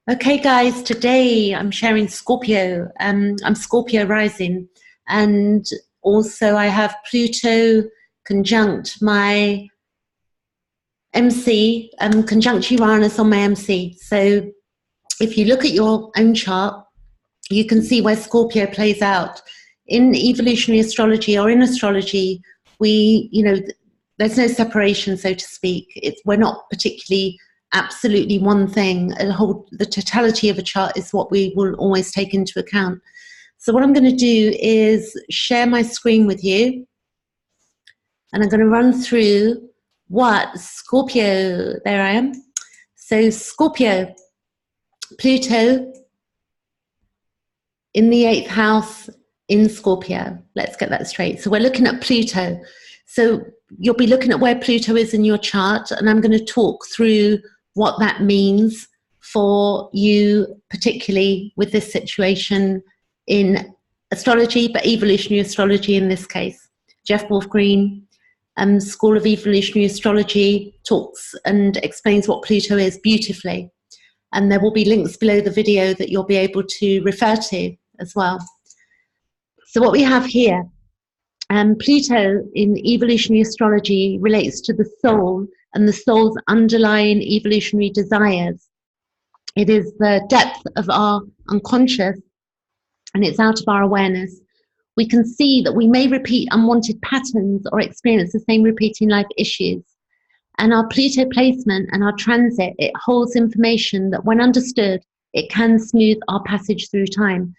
Okay, guys, today I'm sharing Scorpio. I'm Scorpio rising, and also I have Pluto conjunct my MC, conjunct Uranus on my MC. So if you look at your own chart, you can see where Scorpio plays out. In evolutionary astrology or in astrology, there's no separation, so to speak. We're not particularly absolutely one thing. The totality of a chart is what we will always take into account. So what I'm going to do is share my screen with you, and I'm going to run through what Scorpio, there I am. So Scorpio, Pluto in the 8th house in Scorpio. Let's get that straight. So we're looking at Pluto. So you'll be looking at where Pluto is in your chart, and I'm going to talk through what that means for you, particularly with this situation in astrology, but evolutionary astrology in this case. Jeff Wolf-Green, School of Evolutionary Astrology, talks and explains what Pluto is beautifully. And there will be links below the video that you'll be able to refer to as well. So what we have here, Pluto in evolutionary astrology relates to the soul and the soul's underlying evolutionary desires. It is the depth of our unconscious, and it's out of our awareness. We can see that we may repeat unwanted patterns or experience the same repeating life issues. And our Pluto placement and our transit, it holds information that when understood, it can smooth our passage through time.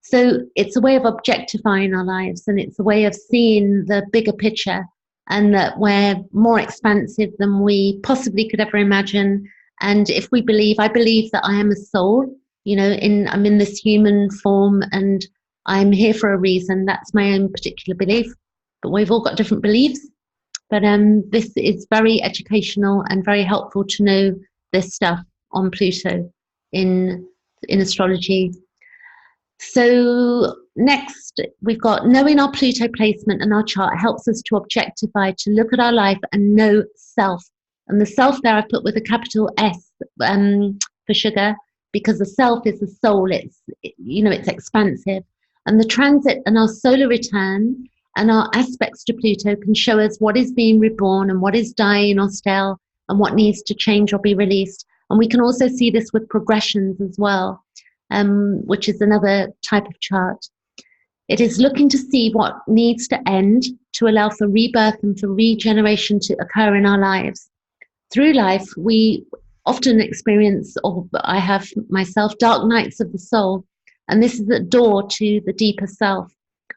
So it's a way of objectifying our lives, and it's a way of seeing the bigger picture, and that we're more expansive than we possibly could ever imagine. And if we believe, I believe that I am a soul, I'm in this human form and I'm here for a reason. That's my own particular belief, but we've all got different beliefs. But this is very educational and very helpful to know this stuff on Pluto in astrology. So next, we've got knowing our Pluto placement and our chart helps us to objectify, to look at our life and know self. And the self there I put with a capital S for sugar, because the self is the soul. It's expansive. And the transit and our solar return and our aspects to Pluto can show us what is being reborn and what is dying or stale and what needs to change or be released. And we can also see this with progressions as well, which is another type of chart. It is looking to see what needs to end to allow for rebirth and for regeneration to occur in our lives. Through life, we often experience, or I have myself, dark nights of the soul, and this is the door to the deeper self.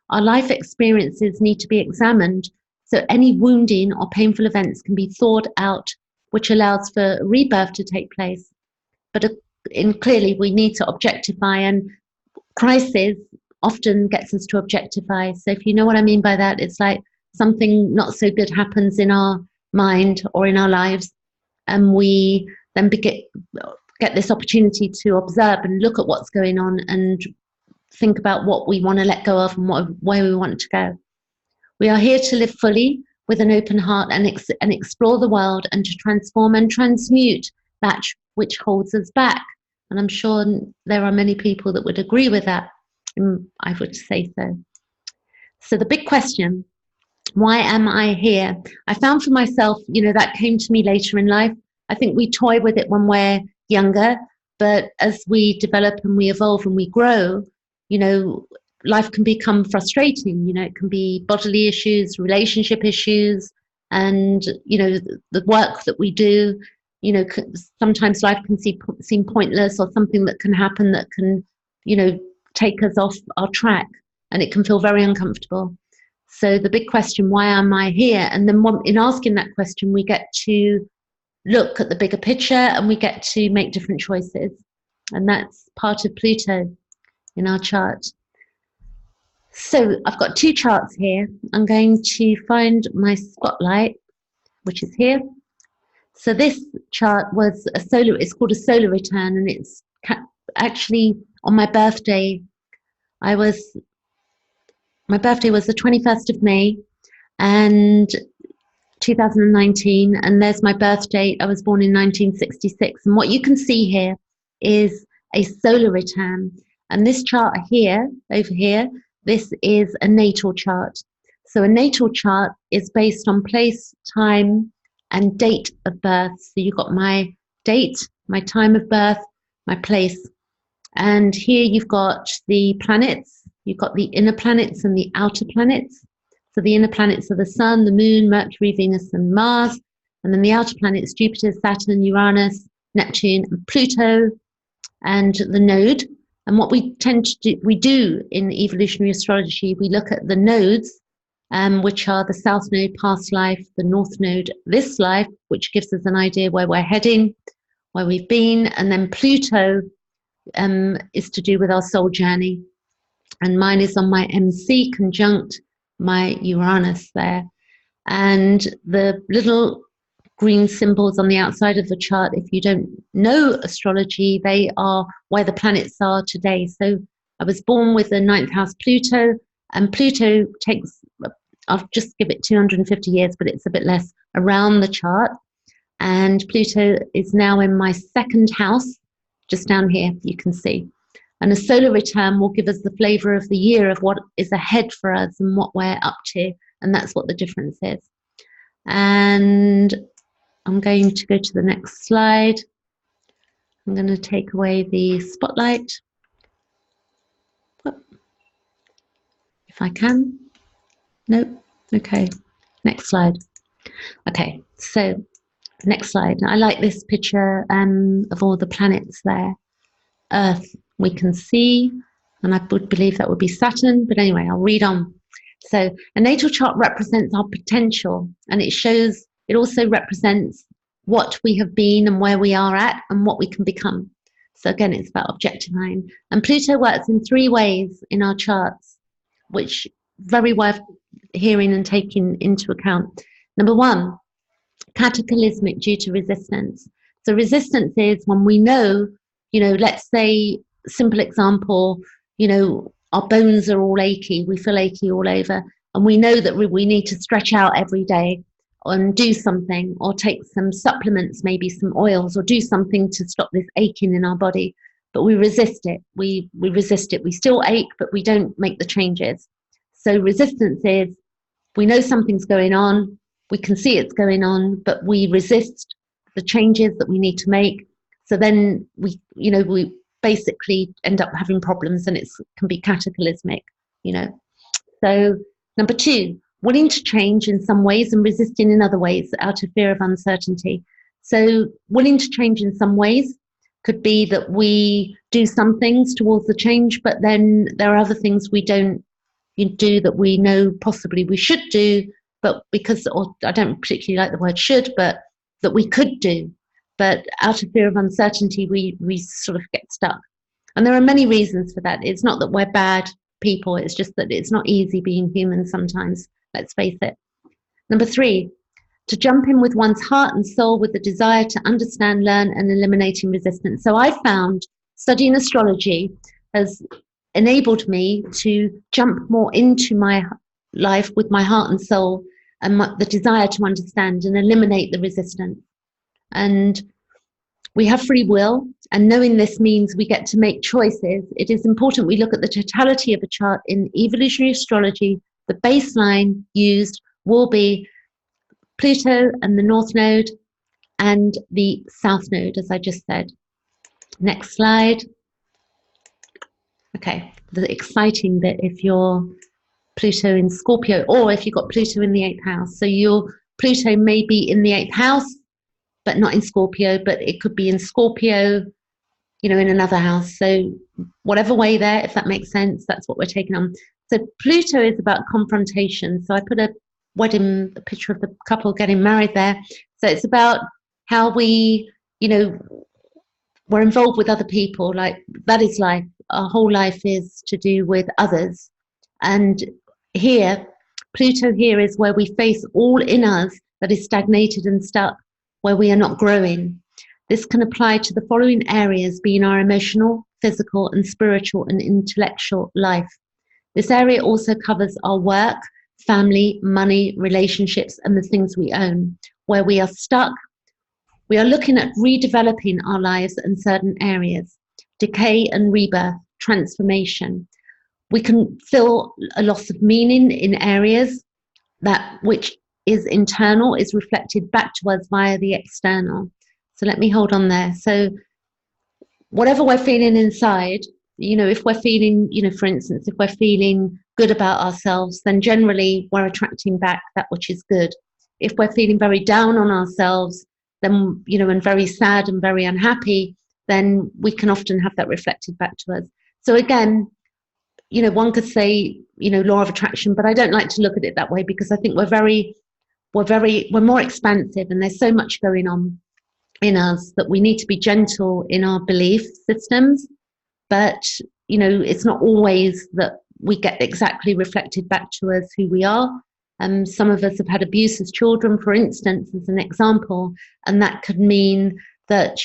Our life experiences need to be examined, so any wounding or painful events can be thawed out, which allows for rebirth to take place. But clearly, we need to objectify, and crisis often gets us to objectify. So if you know what I mean by that, it's like something not so good happens in our mind or in our lives, and we then get this opportunity to observe and look at what's going on and think about what we want to let go of and where we want to go. We are here to live fully with an open heart and explore the world, and to transform and transmute that which holds us back. And I'm sure there are many people that would agree with that. I would say so. So the big question, why am I here? I found for myself, that came to me later in life. I think we toy with it when we're younger, but as we develop and we evolve and we grow, life can become frustrating. It can be bodily issues, relationship issues, and, the work that we do, sometimes life can seem pointless, or something that can happen that can, take us off our track, and it can feel very uncomfortable. So the big question, why am I here? And then in asking that question, we get to look at the bigger picture, and we get to make different choices. And that's part of Pluto in our chart. So I've got two charts here. I'm going to find my spotlight, which is here. So this chart was it's called a solar return, and it's actually on my birthday. My birthday was the 21st of May, and 2019, and there's my birth date. I was born in 1966, and what you can see here is a solar return. And this chart here, over here, this is a natal chart. So a natal chart is based on place, time, and date of birth. So you've got my date, my time of birth, my place. And here you've got the planets. You've got the inner planets and the outer planets. So the inner planets are the Sun, the Moon, Mercury, Venus, and Mars. And then the outer planets, Jupiter, Saturn, Uranus, Neptune, and Pluto, and the node. And what we tend to do in evolutionary astrology, we look at the nodes, which are the south node, past life, the north node, this life, which gives us an idea where we're heading, where we've been. And then Pluto is to do with our soul journey. And mine is on my MC conjunct my Uranus there. And the little green symbols on the outside of the chart, if you don't know astrology, they are where the planets are today. So I was born with the ninth house Pluto, and Pluto takes, I'll just give it 250 years, but it's a bit less around the chart. And Pluto is now in my second house, just down here, you can see. And a solar return will give us the flavor of the year of what is ahead for us and what we're up to. And that's what the difference is. And I'm going to go to the next slide. I'm going to take away the spotlight. If I can. Nope. Okay. Next slide. Okay. So next slide. I like this picture of all the planets there. Earth, we can see, and I would believe that would be Saturn, but anyway, I'll read on. So a natal chart represents our potential, and it also represents what we have been and where we are at and what we can become. So again, it's about objectifying. And Pluto works in 3 ways in our charts, which very worth hearing and taking into account. Number 1, cataclysmic due to resistance. So resistance is when we know, let's say, simple example, our bones are all achy, we feel achy all over, and we know that we need to stretch out every day and do something, or take some supplements, maybe some oils, or do something to stop this aching in our body, but we resist it. We resist it. We still ache, but we don't make the changes. So resistance is, we know something's going on, we can see it's going on, but we resist the changes that we need to make. So then we basically end up having problems, and it can be cataclysmic, So number 2, willing to change in some ways and resisting in other ways out of fear of uncertainty. So willing to change in some ways could be that we do some things towards the change, but then there are other things we don't do that we know possibly we should do, but because, or I don't particularly like the word should, but that we could do. But out of fear of uncertainty, we sort of get stuck. And there are many reasons for that. It's not that we're bad people. It's just that it's not easy being human sometimes. Let's face it. Number 3, to jump in with one's heart and soul with the desire to understand, learn, and eliminating resistance. So I found studying astrology has enabled me to jump more into my life with my heart and soul, and the desire to understand and eliminate the resistance. And we have free will, and knowing this means we get to make choices. It is important we look at the totality of a chart. In evolutionary astrology, the baseline used will be Pluto and the North Node and the South Node, as I just said. Next slide. Okay, the exciting bit, if you're Pluto in Scorpio, or if you've got Pluto in the 8th house. So your Pluto may be in the 8th house, but not in Scorpio, but it could be in Scorpio, in another house. So whatever way there, if that makes sense, that's what we're taking on. So Pluto is about confrontation. So I put a picture of the couple getting married there. So it's about how we, we're involved with other people. Like, that is life. Our whole life is to do with others. And here, Pluto here is where we face all in us that is stagnated and stuck, where we are not growing. This can apply to the following areas, being our emotional, physical, and spiritual and intellectual life. This area also covers our work, family, money, relationships, and the things we own. Where we are stuck, we are looking at redeveloping our lives in certain areas. decay and rebirth, transformation. We can feel a loss of meaning in areas that which is internal is reflected back to us via the external. So let me hold on there. So whatever we're feeling inside, if we're feeling, for instance, if we're feeling good about ourselves, then generally we're attracting back that which is good. If we're feeling very down on ourselves, then, and very sad and very unhappy, then we can often have that reflected back to us. So again, one could say, law of attraction, but I don't like to look at it that way, because I think we're more expansive, and there's so much going on in us that we need to be gentle in our belief systems. But, it's not always that we get exactly reflected back to us who we are. Some of us have had abuse as children, for instance, as an example, and that could mean that,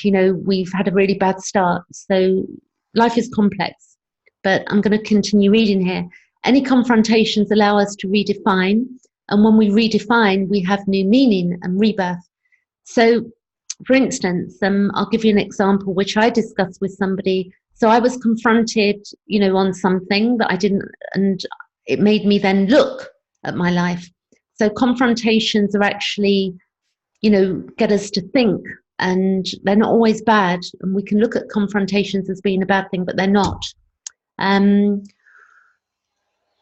we've had a really bad start. So life is complex, but I'm going to continue reading here. Any confrontations allow us to redefine, and when we redefine, we have new meaning and rebirth. So, for instance, I'll give you an example which I discussed with somebody. So I was confronted, on something that I didn't, and it made me then look at my life. So confrontations are actually, get us to think, and they're not always bad. And we can look at confrontations as being a bad thing, but they're not.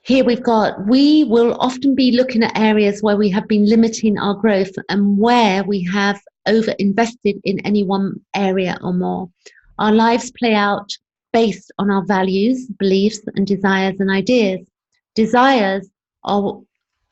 Here we will often be looking at areas where we have been limiting our growth and where we have over-invested in any one area or more. Our lives play out based on our values, beliefs, and desires and ideas. Desires are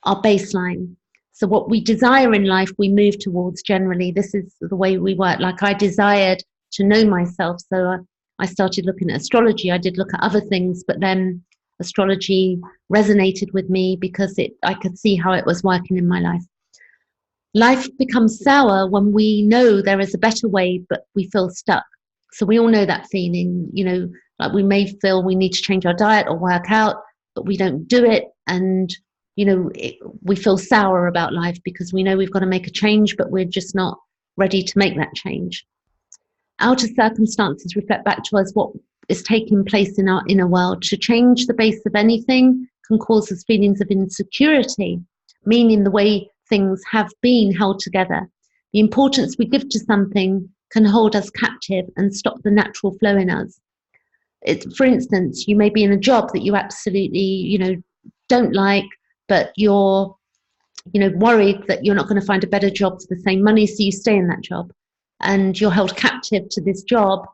our baseline. So what we desire in life, we move towards generally. This is the way we work. Like I desired to know myself, so I started looking at astrology. I did look at other things, but then astrology resonated with me because I could see how it was working in my life. Life becomes sour when we know there is a better way, but we feel stuck. So we all know that feeling, like we may feel we need to change our diet or work out, but we don't do it. And, we feel sour about life because we know we've got to make a change, but we're just not ready to make that change. Outer circumstances reflect back to us what is taking place in our inner world. To change the base of anything can cause us feelings of insecurity, meaning the way things have been held together. The importance we give to something can hold us captive and stop the natural flow in us. For instance, you may be in a job that you absolutely, don't like, but you're, worried that you're not going to find a better job for the same money, so you stay in that job. And you're held captive to this job,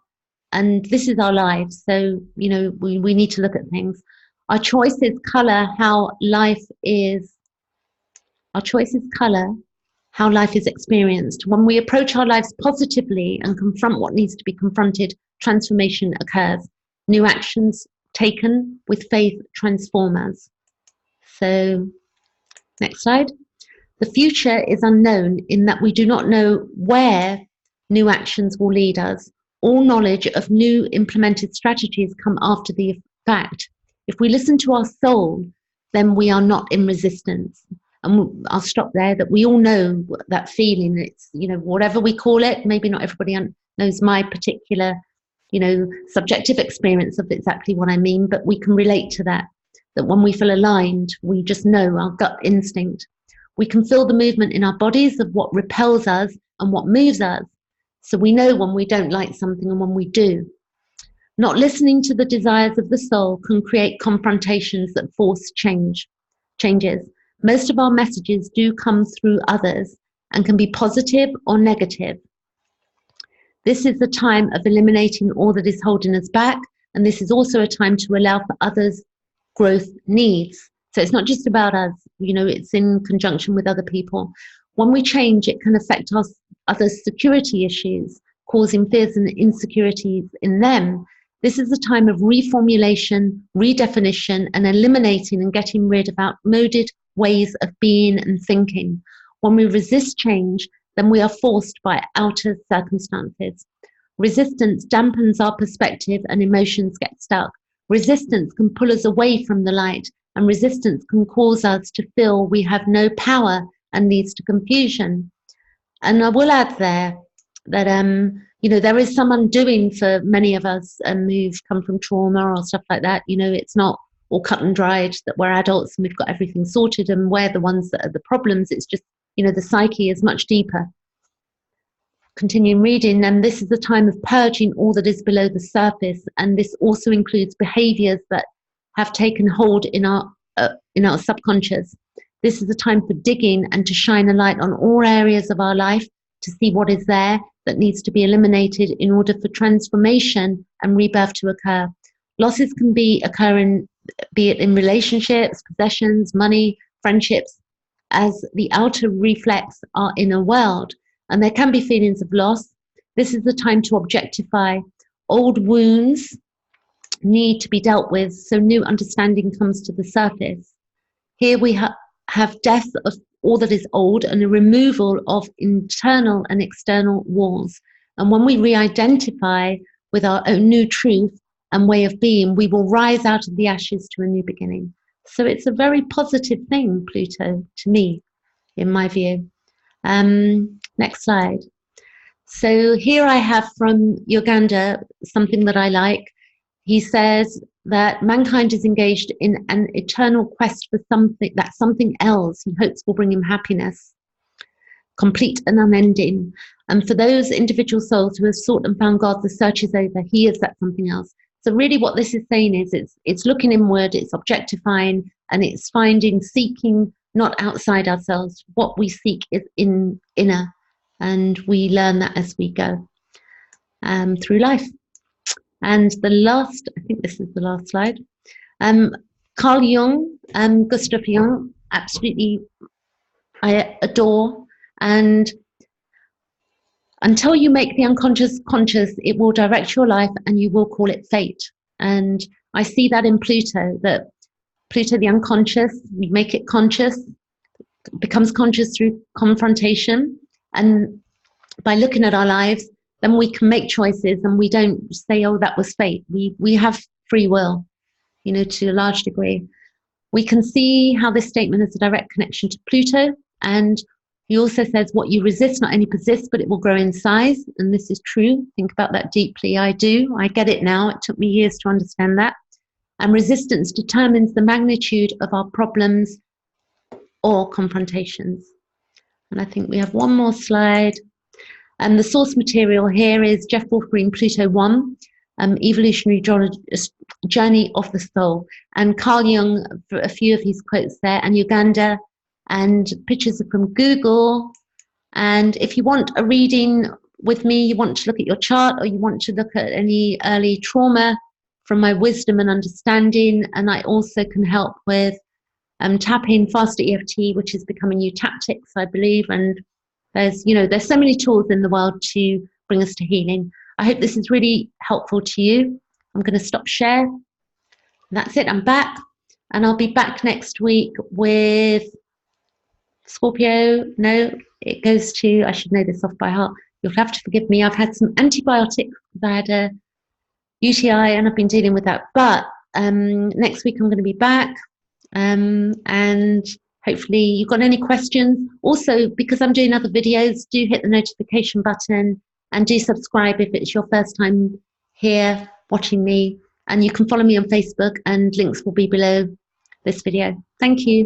and this is our lives. So, we need to look at things. Our choices colour how life is. Our choices colour how life is experienced. When we approach our lives positively and confront what needs to be confronted, transformation occurs. New actions taken with faith transform us. So, next slide. The future is unknown in that we do not know where new actions will lead us. All knowledge of new implemented strategies come after the fact. If we listen to our soul, then we are not in resistance. And I'll stop there, that we all know that feeling. It's, whatever we call it, maybe not everybody knows my particular, subjective experience of exactly what I mean, but we can relate to that when we feel aligned, we just know our gut instinct. We can feel the movement in our bodies of what repels us and what moves us. So we know when we don't like something and when we do. Not listening to the desires of the soul can create confrontations that force changes. Most of our messages do come through others and can be positive or negative. This is the time of eliminating all that is holding us back, and this is also a time to allow for others' growth needs. So it's not just about us, it's in conjunction with other people. When we change, it can affect others' security issues, causing fears and insecurities in them. This is a time of reformulation, redefinition, and eliminating and getting rid of outmoded ways of being and thinking. When we resist change, then we are forced by outer circumstances. Resistance dampens our perspective and emotions get stuck. Resistance can pull us away from the light, and resistance can cause us to feel we have no power and leads to confusion. And I will add there that you know, there is some undoing for many of us who've come from trauma or stuff like that. You know, it's not all cut and dried that we're adults and we've got everything sorted and we're the ones that are the problems. It's just, you know, the psyche is much deeper. Continuing reading, and this is the time of purging all that is below the surface, and this also includes behaviors that have taken hold in our subconscious. This is the time for digging and to shine a light on all areas of our life to see what is there that needs to be eliminated in order for transformation and rebirth to occur. Losses can be occurring, be it in relationships, possessions, money, friendships, as the outer reflects our inner world. And there can be feelings of loss. This is the time to objectify. Old wounds need to be dealt with so new understanding comes to the surface. Here we have death of all that is old and a removal of internal and external walls. And when we re-identify with our own new truth and way of being, we will rise out of the ashes to a new beginning. So it's a very positive thing, Pluto, to me, in my view. Next slide. So here I have from Uganda something that I like. He says that mankind is engaged in an eternal quest for something, that something else he hopes will bring him happiness, complete and unending. And for those individual souls who have sought and found God, the search is over. He is that something else. So really what this is saying is it's looking inward, it's objectifying, and it's finding, seeking, not outside ourselves. What we seek is inner, and we learn that as we go through life. And the last, I think this is the last slide. Carl Jung, Gustav Jung, absolutely I adore. And until you make the unconscious conscious, it will direct your life and you will call it fate. And I see that in Pluto, that Pluto, the unconscious, we make it conscious, becomes conscious through confrontation. And by looking at our lives, then we can make choices and we don't say, oh, that was fate. We have free will, you know, to a large degree. We can see how this statement has a direct connection to Pluto. And he also says what you resist not only persists, but it will grow in size. And this is true. Think about that deeply. I do. I get it now. It took me years to understand that. And resistance determines the magnitude of our problems or confrontations. And I think we have one more slide. And the source material here is Jeff Wolf Green, Pluto 1, Evolutionary Journey of the Soul. And Carl Jung, a few of his quotes there, and Uganda, and pictures are from Google. And if you want a reading with me, you want to look at your chart, or you want to look at any early trauma from my wisdom and understanding, and I also can help with tapping, faster EFT, which is becoming new tactics, I believe. And there's so many tools in the world to bring us to healing. I hope this is really helpful to you. I'm going to stop share. That's it. I'm back, and I'll be back next week with Scorpio. No, it goes to, I should know this off by heart. You'll have to forgive me. I've had some antibiotics. I had a UTI and I've been dealing with that. But next week I'm going to be back. And hopefully you've got any questions. Also, because I'm doing other videos, do hit the notification button and do subscribe if it's your first time here watching me. And you can follow me on Facebook, and links will be below this video. Thank you.